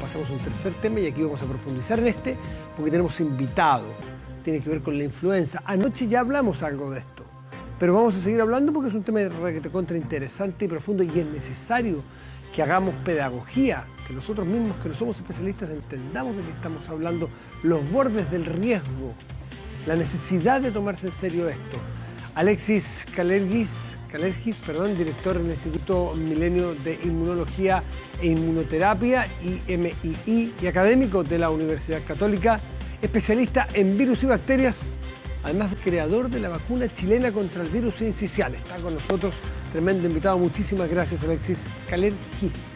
pasamos a un tercer tema y aquí vamos a profundizar en este porque tenemos invitado. Tiene que ver con la influenza. Anoche ya hablamos algo de esto, pero vamos a seguir hablando porque es un tema recontra interesante y profundo y es necesario que hagamos pedagogía, que nosotros mismos, que no somos especialistas, entendamos de qué estamos hablando, los bordes del riesgo, la necesidad de tomarse en serio esto. Alexis Kalergis, director del Instituto Milenio de Inmunología e Inmunoterapia, IMII, y académico de la Universidad Católica, especialista en virus y bacterias, además creador de la vacuna chilena contra el virus sincicial. Está con nosotros, tremendo invitado. Muchísimas gracias, Alexis Kalergis.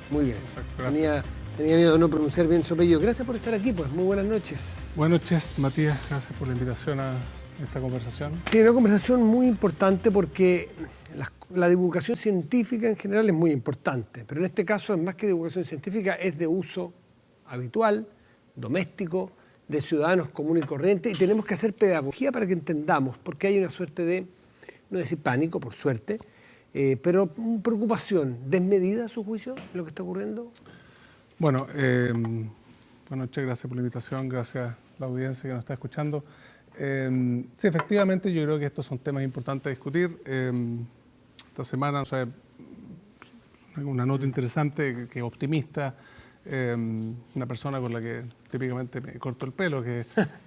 Muy bien. Tenía miedo de no pronunciar bien su apellido. Gracias por estar aquí, pues. Muy buenas noches. Buenas noches, Matías. Gracias por la invitación a esta conversación. Sí, una conversación muy importante porque la divulgación científica en general es muy importante, pero en este caso es más que divulgación científica, es de uso habitual, doméstico, de ciudadanos comunes y corrientes, y tenemos que hacer pedagogía para que entendamos, porque hay una suerte de, no decir pánico, por suerte, pero preocupación desmedida, a su juicio, en lo que está ocurriendo. Bueno, buenas noches, gracias por la invitación, gracias a la audiencia que nos está escuchando. Sí, efectivamente, yo creo que estos son temas importantes a discutir. Esta semana, una nota interesante, que optimista, una persona con la que típicamente me corto el pelo, que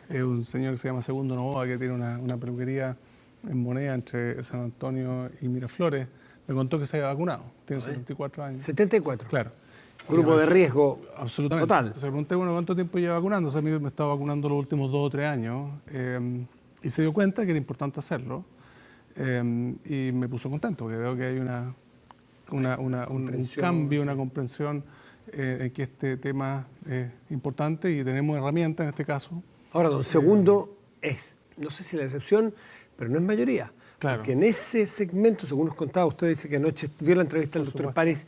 es un señor que se llama Segundo Novoa, que tiene una peluquería en Moneda entre San Antonio y Miraflores, me contó que se había vacunado, tiene 74 años. 74. Claro. Grupo de riesgo. Absolutamente. Total. Entonces le pregunté, bueno, ¿cuánto tiempo lleva vacunando? O sea, a mí me estaba vacunando los últimos 2 o 3 años y se dio cuenta que era importante hacerlo y me puso contento, porque veo que hay un cambio, una comprensión en que este tema es importante y tenemos herramientas en este caso. Ahora, don Segundo es, no sé si la excepción, pero no es mayoría. Claro. Porque en ese segmento, según nos contaba, usted dice que anoche vio la entrevista del doctor París,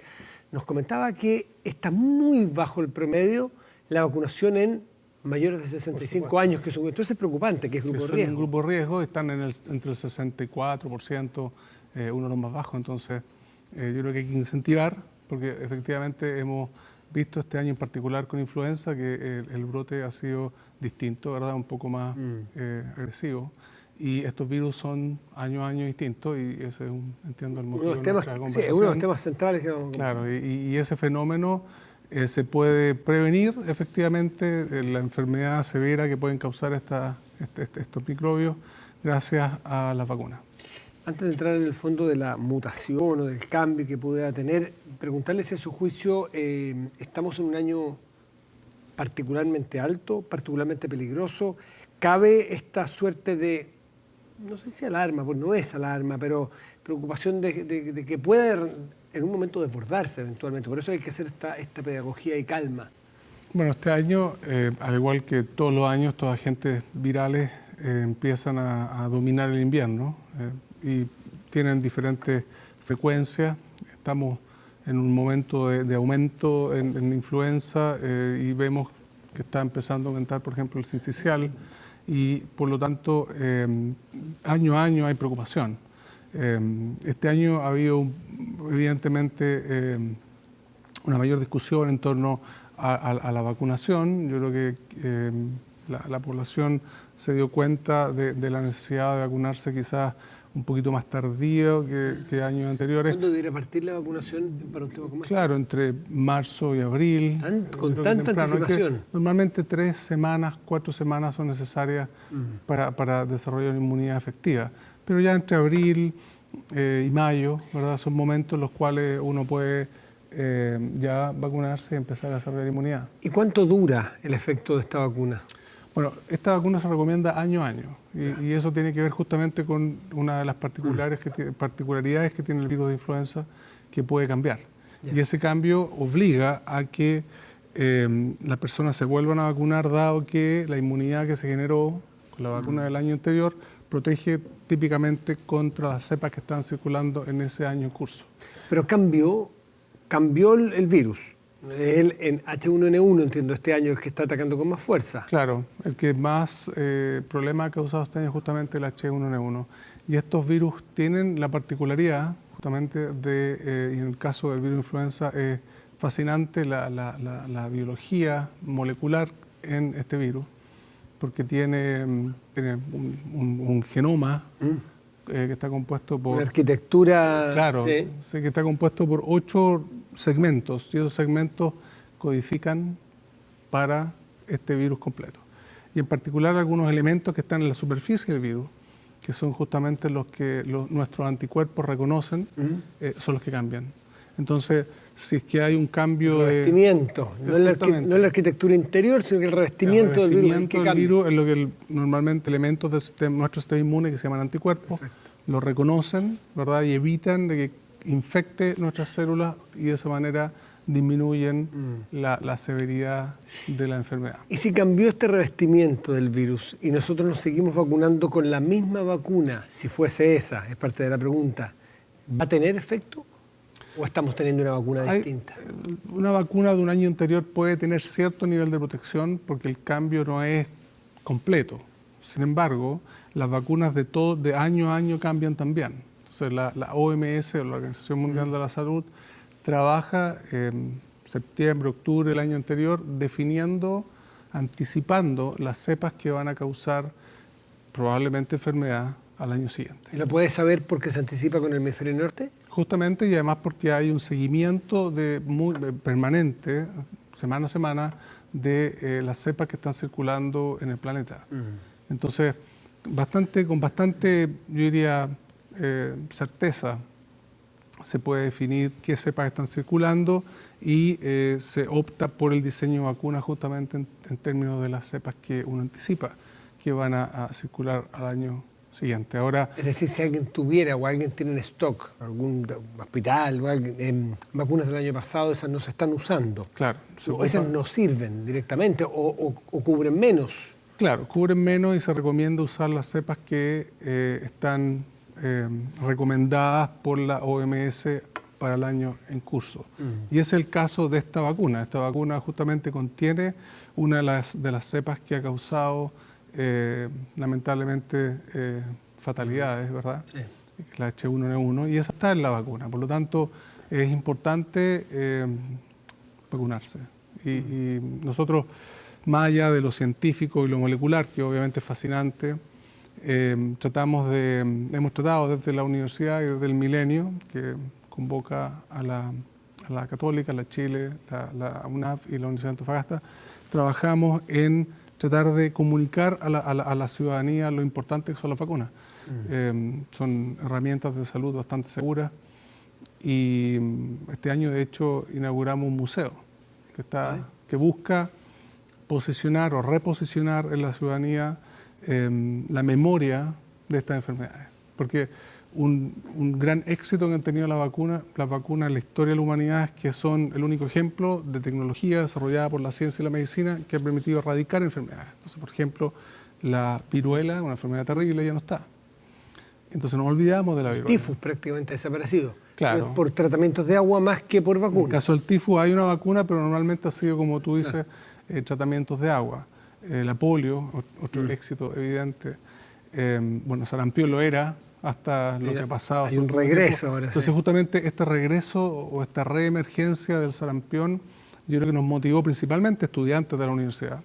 nos comentaba que está muy bajo el promedio la vacunación en mayores de 65 años, que son, entonces es preocupante, que es grupo de riesgo. Un grupo de riesgo, están entre el 64%, uno de los más bajos, entonces yo creo que hay que incentivar, porque efectivamente hemos visto este año en particular con influenza que el brote ha sido distinto, ¿verdad? Un poco más agresivo. Y estos virus son año a año distintos y ese es, entiendo, el motivo de nuestra conversación. Sí, uno de los temas centrales que vamos a Claro, y ese fenómeno se puede prevenir efectivamente, la enfermedad severa que pueden causar estos microbios gracias a las vacunas. Antes de entrar en el fondo de la mutación o del cambio que pudiera tener, preguntarle si a su juicio estamos en un año particularmente alto, particularmente peligroso. ¿Cabe esta suerte de, no sé si alarma, pues no es alarma, pero preocupación de que pueda en un momento desbordarse eventualmente? Por eso hay que hacer esta pedagogía y calma. Bueno, este año, al igual que todos los años, todos agentes virales empiezan a dominar el invierno y tienen diferentes frecuencias. Estamos en un momento de aumento en influenza y vemos que está empezando a aumentar, por ejemplo, el sincicial y, por lo tanto, año a año hay preocupación. Este año ha habido, evidentemente, una mayor discusión en torno a la vacunación. Yo creo que la población se dio cuenta de la necesidad de vacunarse quizás un poquito más tardío que años anteriores. ¿Cuándo debería partir la vacunación para un tema como este? Claro, entre marzo y abril. ¿Con tanta anticipación? Normalmente 3 semanas, 4 semanas son necesarias para desarrollar una inmunidad efectiva. Pero ya entre abril y mayo, ¿verdad? Son momentos en los cuales uno puede ya vacunarse y empezar a desarrollar inmunidad. ¿Y cuánto dura el efecto de esta vacuna? Bueno, esta vacuna se recomienda año a año y eso tiene que ver justamente con una de las particularidades que tiene el virus de influenza que puede cambiar. Y ese cambio obliga a que las personas se vuelvan a vacunar, dado que la inmunidad que se generó con la vacuna del año anterior protege típicamente contra las cepas que están circulando en ese año en curso. Pero cambió el virus. El H1N1, entiendo, este año es el que está atacando con más fuerza. Claro, el que más problema ha causado este año es justamente el H1N1. Y estos virus tienen la particularidad justamente de, y en el caso del virus influenza, fascinante la biología molecular en este virus, porque tiene un genoma que está compuesto por... Una arquitectura... Claro, sí. sí, que está compuesto por 8 segmentos, y esos segmentos codifican para este virus completo. Y en particular algunos elementos que están en la superficie del virus, que son justamente los que nuestros anticuerpos reconocen, son los que cambian. Entonces, si es que hay un cambio el revestimiento, no es la arquitectura interior, sino que el revestimiento del virus. El virus es lo que normalmente elementos de nuestro sistema inmune, que se llaman anticuerpos, lo reconocen, ¿verdad? Y evitan de que infecte nuestras células, y de esa manera disminuyen la severidad de la enfermedad. Y si cambió este revestimiento del virus y nosotros nos seguimos vacunando con la misma vacuna, si fuese esa, es parte de la pregunta, ¿va a tener efecto? ¿O estamos teniendo una vacuna distinta? Una vacuna de un año anterior puede tener cierto nivel de protección porque el cambio no es completo. Sin embargo, las vacunas de año a año cambian también. Entonces, la OMS, o la Organización Mundial de la Salud, trabaja en septiembre, octubre del año anterior definiendo, anticipando las cepas que van a causar probablemente enfermedad al año siguiente. ¿Y lo puedes saber porque se anticipa con el hemisferio norte? Justamente, y además porque hay un seguimiento permanente, semana a semana, de las cepas que están circulando en el planeta. Entonces, con bastante, yo diría, certeza, se puede definir qué cepas están circulando y se opta por el diseño de vacunas justamente en términos de las cepas que uno anticipa que van a circular al año siguiente. Ahora, es decir, si alguien tuviera o alguien tiene en stock, algún hospital o alguien, vacunas del año pasado, esas no se están usando. Claro. O esas no sirven directamente o cubren menos. Claro, cubren menos y se recomienda usar las cepas que están recomendadas por la OMS para el año en curso. Y es el caso de esta vacuna. Esta vacuna justamente contiene una de las cepas que ha causado lamentablemente fatalidades, ¿verdad? Sí. La H1N1, y esa está en la vacuna. Por lo tanto, es importante vacunarse. Y nosotros, más allá de lo científico y lo molecular, que obviamente es fascinante, hemos tratado desde la universidad y desde el Milenio, que convoca a la Católica, la Chile, la UNAF y la Universidad de Antofagasta, trabajamos en tratar de comunicar a la ciudadanía lo importante que son las vacunas. Son herramientas de salud bastante seguras, y este año de hecho inauguramos un museo que busca posicionar o reposicionar en la ciudadanía la memoria de estas enfermedades. Porque un gran éxito que han tenido las vacunas en la historia de la humanidad es que son el único ejemplo de tecnología desarrollada por la ciencia y la medicina que ha permitido erradicar enfermedades. Entonces, por ejemplo, la viruela, una enfermedad terrible, ya no está. Entonces nos olvidamos de la viruela. El tifus prácticamente desaparecido. Claro. Por tratamientos de agua más que por vacunas. En el caso del tifus hay una vacuna, pero normalmente ha sido, como tú dices, tratamientos de agua. La polio, otro éxito evidente. Sarampión lo era hasta lo que ha pasado. Hay un regreso ahora. Entonces, justamente este regreso o esta reemergencia del sarampión, yo creo que nos motivó principalmente estudiantes de la universidad,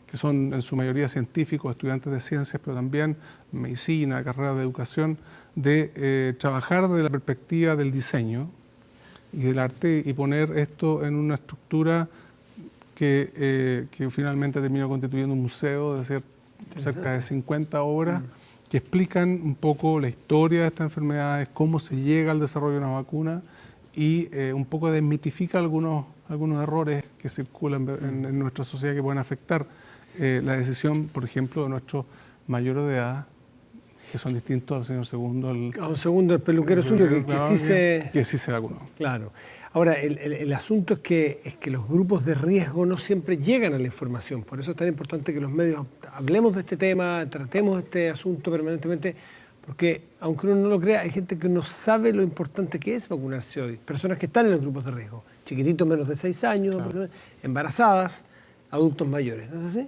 que son en su mayoría científicos, estudiantes de ciencias, pero también medicina, carreras de educación, de trabajar desde la perspectiva del diseño y del arte y poner esto en una estructura que finalmente terminó constituyendo un museo de cerca de 50 obras que explican un poco la historia de estas enfermedades, cómo se llega al desarrollo de una vacuna y un poco desmitifica algunos errores que circulan en nuestra sociedad que pueden afectar la decisión, por ejemplo, de nuestros mayores de edad, que son distintos al señor Segundo. A un segundo, el peluquero suyo, que sí se vacunó. Claro. Ahora, el asunto es que los grupos de riesgo no siempre llegan a la información. Por eso es tan importante que los medios hablemos de este tema, tratemos este asunto permanentemente, porque aunque uno no lo crea, hay gente que no sabe lo importante que es vacunarse hoy. Personas que están en los grupos de riesgo, chiquititos menos de 6 años, claro, embarazadas, adultos mayores, ¿no es así?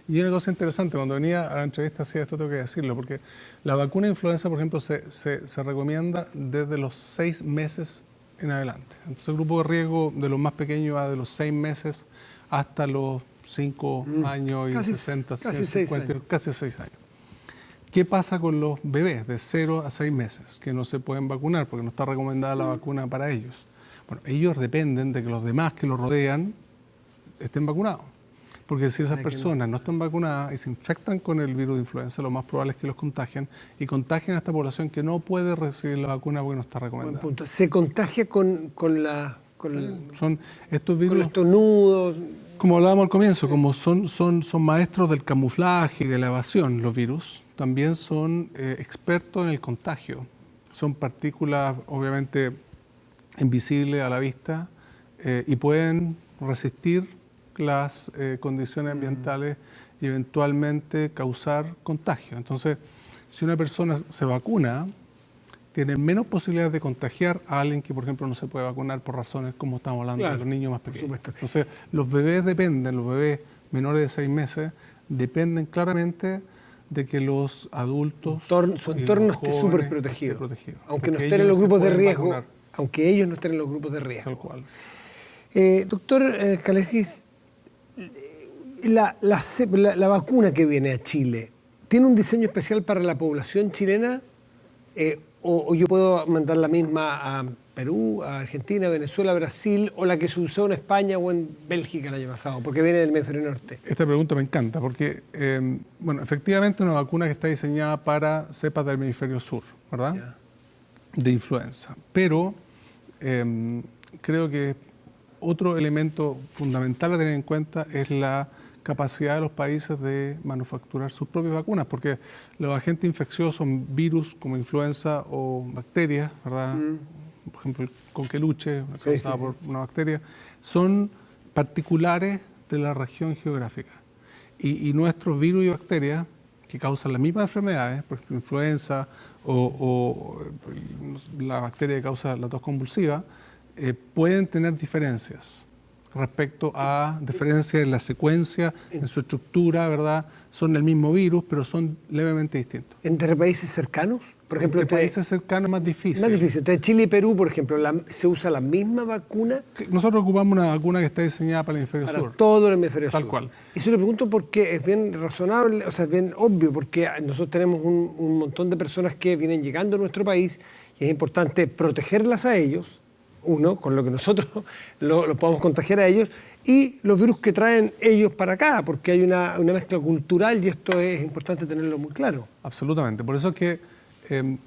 Y una cosa interesante, cuando venía a la entrevista, esto tengo que decirlo, porque la vacuna de influenza, por ejemplo, se recomienda desde los 6 meses en adelante. Entonces el grupo de riesgo de los más pequeños va de los 6 meses hasta los 5 años y Casi 60, casi 50, 6 años. casi 6 años. ¿Qué pasa con los bebés de 0 a 6 meses que no se pueden vacunar porque no está recomendada la vacuna para ellos? Bueno, ellos dependen de que los demás que los rodean estén vacunados. Porque si esas personas no están vacunadas y se infectan con el virus de influenza, lo más probable es que los contagien y contagien a esta población que no puede recibir la vacuna porque no está recomendada. Buen punto. ¿Se contagia con Son estos virus, los estornudos? como hablábamos al comienzo, como son maestros del camuflaje y de la evasión, los virus, también son expertos en el contagio. Son partículas obviamente invisibles a la vista y pueden resistir las condiciones ambientales y eventualmente causar contagio. Entonces, si una persona se vacuna, tiene menos posibilidades de contagiar a alguien que, por ejemplo, no se puede vacunar por razones como estamos hablando de los niños más pequeños. Entonces, los bebés menores de 6 meses, dependen claramente de que los adultos su entorno esté súper protegido. Aunque no estén en los grupos de riesgo, aunque ellos no estén en los grupos de riesgo. Tal cual. Doctor Kalergis, la vacuna que viene a Chile, ¿tiene un diseño especial para la población chilena? ¿O yo puedo mandar la misma a Perú, a Argentina, a Venezuela, a Brasil, o la que se usó en España o en Bélgica el año pasado, porque viene del hemisferio norte? Esta pregunta me encanta, porque, efectivamente una vacuna que está diseñada para cepas del hemisferio sur, ¿verdad? Yeah. De influenza. Pero creo que otro elemento fundamental a tener en cuenta es la capacidad de los países de manufacturar sus propias vacunas, porque los agentes infecciosos son virus como influenza o bacterias, ¿verdad? Por ejemplo, el conqueluche, causada por una bacteria, son particulares de la región geográfica. Y nuestros virus y bacterias, que causan las mismas enfermedades, por ejemplo, influenza o la bacteria que causa la tos convulsiva, pueden tener diferencias respecto a diferencias en la secuencia, en su estructura, ¿verdad? Son el mismo virus, pero son levemente distintos. ¿Entre países cercanos? Por ejemplo, entre países cercanos es más difícil. Más difícil. Entre Chile y Perú, por ejemplo, ¿se usa la misma vacuna? Nosotros ocupamos una vacuna que está diseñada para el hemisferio sur. Para todo el hemisferio sur. Tal cual. Y se lo pregunto porque es bien razonable, o sea, es bien obvio, porque nosotros tenemos un montón de personas que vienen llegando a nuestro país y es importante protegerlas a ellos, con lo que nosotros lo podamos contagiar a ellos, y los virus que traen ellos para acá, porque hay una mezcla cultural y esto es importante tenerlo muy claro. Absolutamente. Por eso es que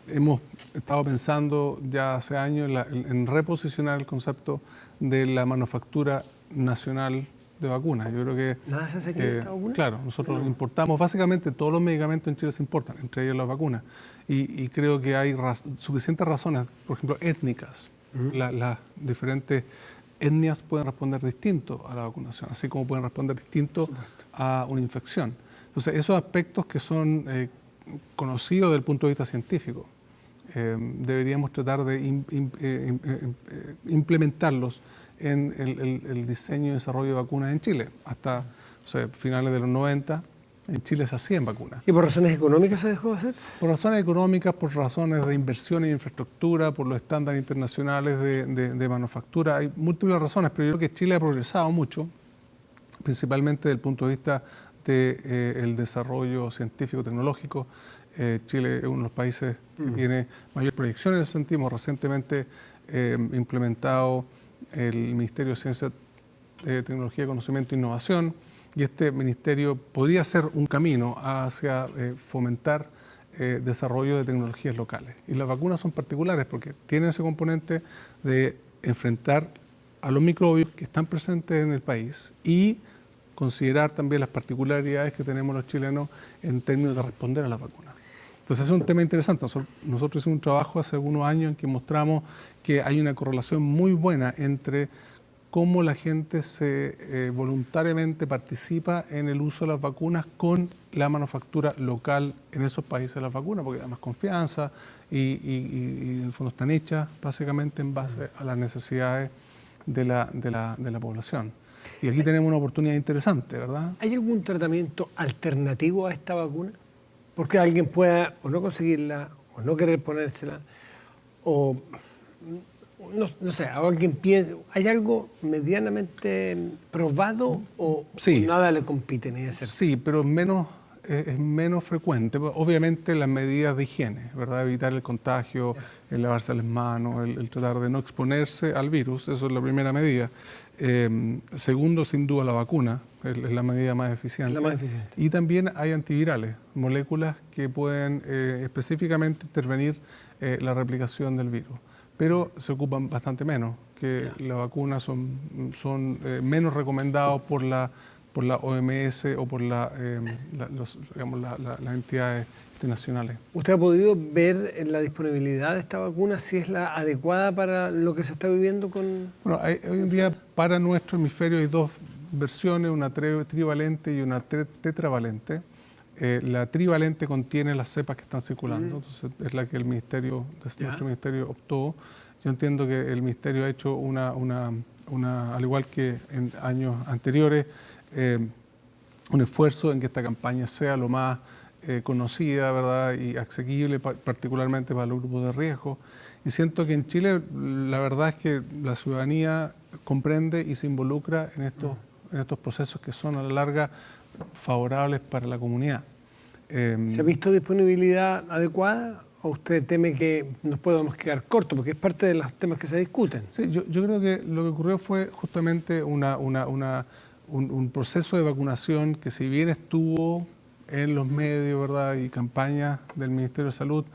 hemos estado pensando ya hace años en reposicionar el concepto de la manufactura nacional de vacunas. Yo creo que... ¿Nada se hace aquí de esta vacuna? Claro, nosotros importamos, básicamente todos los medicamentos en Chile se importan, entre ellos las vacunas. Y creo que hay suficientes razones, por ejemplo, étnicas. Las diferentes etnias pueden responder distinto a la vacunación, así como pueden responder distinto a una infección. Entonces, esos aspectos que son conocidos desde el punto de vista científico, deberíamos tratar de implementarlos en el diseño y desarrollo de vacunas en Chile. Hasta finales de los 90, en Chile se hacían vacunas. ¿Y por razones económicas se dejó de hacer? Por razones económicas, por razones de inversión en infraestructura, por los estándares internacionales de manufactura. Hay múltiples razones, pero yo creo que Chile ha progresado mucho, principalmente desde el punto de vista del desarrollo científico-tecnológico. Chile es uno de los países que tiene mayor proyección en ese sentido. Hemos recientemente implementado el Ministerio de Ciencia, Tecnología, Conocimiento e Innovación, y este ministerio podría ser un camino hacia fomentar desarrollo de tecnologías locales. Y las vacunas son particulares porque tienen ese componente de enfrentar a los microbios que están presentes en el país y considerar también las particularidades que tenemos los chilenos en términos de responder a las vacunas. Entonces es un tema interesante. Nosotros hicimos un trabajo hace algunos años en que mostramos que hay una correlación muy buena entre cómo la gente voluntariamente participa en el uso de las vacunas con la manufactura local en esos países de las vacunas, porque da más confianza y en el fondo están hechas básicamente en base a las necesidades de la población. Y aquí tenemos una oportunidad interesante, ¿verdad? ¿Hay algún tratamiento alternativo a esta vacuna? Porque alguien pueda o no conseguirla, o no querer ponérsela, o no sé, alguien piensa, ¿hay algo medianamente probado o Sí. nada le compite ni de cerca? Sí, pero es menos frecuente. Obviamente las medidas de higiene, ¿verdad? Evitar el contagio, el lavarse las manos, el tratar de no exponerse al virus, eso es la primera medida. Segundo, sin duda, la vacuna es la medida más eficiente. Es la más eficiente. Y también hay antivirales, moléculas que pueden específicamente intervenir la replicación del virus, pero se ocupan bastante menos, que las vacunas son menos recomendados por la OMS o por las entidades internacionales. ¿Usted ha podido ver en la disponibilidad de esta vacuna si es la adecuada para lo que se está viviendo con...? Bueno, hoy en día para nuestro hemisferio hay dos versiones, una trivalente y una tetravalente. La trivalente contiene las cepas que están circulando, entonces es la que nuestro ministerio optó. Yo entiendo que el ministerio ha hecho al igual que en años anteriores, un esfuerzo en que esta campaña sea lo más conocida, ¿verdad? Y asequible, particularmente para los grupos de riesgo. Y siento que en Chile la verdad es que la ciudadanía comprende y se involucra en estos procesos que son a la larga favorables para la comunidad. ¿Se ha visto disponibilidad adecuada o usted teme que nos podamos quedar cortos? Porque es parte de los temas que se discuten. Sí, yo creo que lo que ocurrió fue justamente un proceso de vacunación que, si bien estuvo en los medios, ¿verdad?, y campañas del Ministerio de Salud,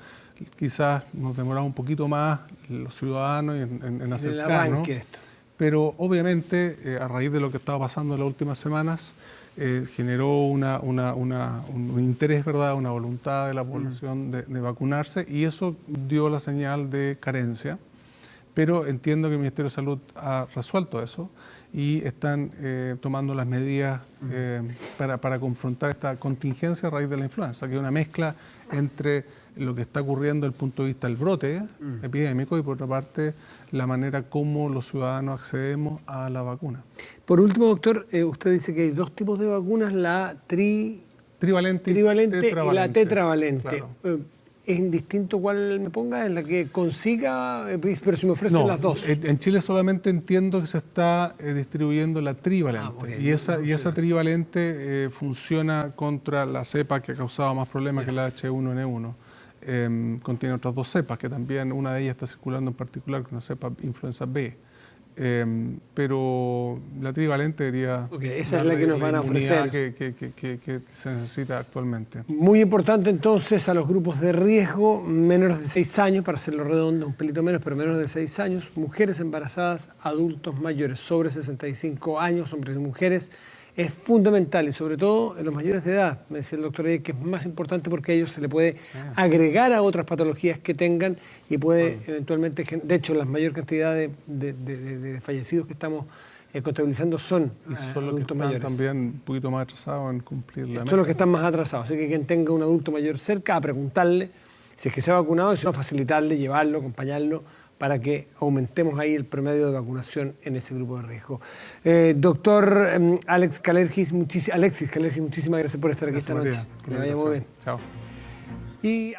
quizás nos demoraba un poquito más los ciudadanos en acercarnos. Pero obviamente, a raíz de lo que estaba pasando en las últimas semanas, generó un interés, ¿verdad?, una voluntad de la población de vacunarse, y eso dio la señal de carencia. Pero entiendo que el Ministerio de Salud ha resuelto eso y están tomando las medidas para confrontar esta contingencia a raíz de la influenza, que es una mezcla entre lo que está ocurriendo desde el punto de vista del brote epidémico y, por otra parte, la manera como los ciudadanos accedemos a la vacuna. Por último, doctor, usted dice que hay dos tipos de vacunas, la trivalente y la tetravalente. Claro. ¿Es indistinto cuál me ponga? ¿En la que consiga? Pero si me ofrecen las dos. En Chile solamente entiendo que se está distribuyendo la trivalente. Y esa trivalente funciona contra la cepa que ha causado más problemas que la H1N1. Contiene otras dos cepas, que también una de ellas está circulando en particular, con una cepa influenza B. Pero la trivalente debería esa es la que nos van a ofrecer, que se necesita actualmente. Muy importante entonces a los grupos de riesgo, menores de 6 años, para hacerlo redondo, un pelito menos, pero menores de 6 años, mujeres embarazadas, adultos mayores, sobre 65 años, hombres y mujeres. Es fundamental, y sobre todo en los mayores de edad, me decía el doctor Ayer, que es más importante porque a ellos se le puede agregar a otras patologías que tengan y puede eventualmente, de hecho la mayor cantidad de fallecidos que estamos contabilizando son adultos mayores. También un poquito más atrasados en cumplir la meta. Son los que están más atrasados, así que quien tenga un adulto mayor cerca, a preguntarle si es que se ha vacunado y si no, facilitarle, llevarlo, acompañarlo, para que aumentemos ahí el promedio de vacunación en ese grupo de riesgo. Doctor Alexis Kalergis, muchísimas gracias por estar aquí esta noche. Que le vaya muy bien. Chao. Y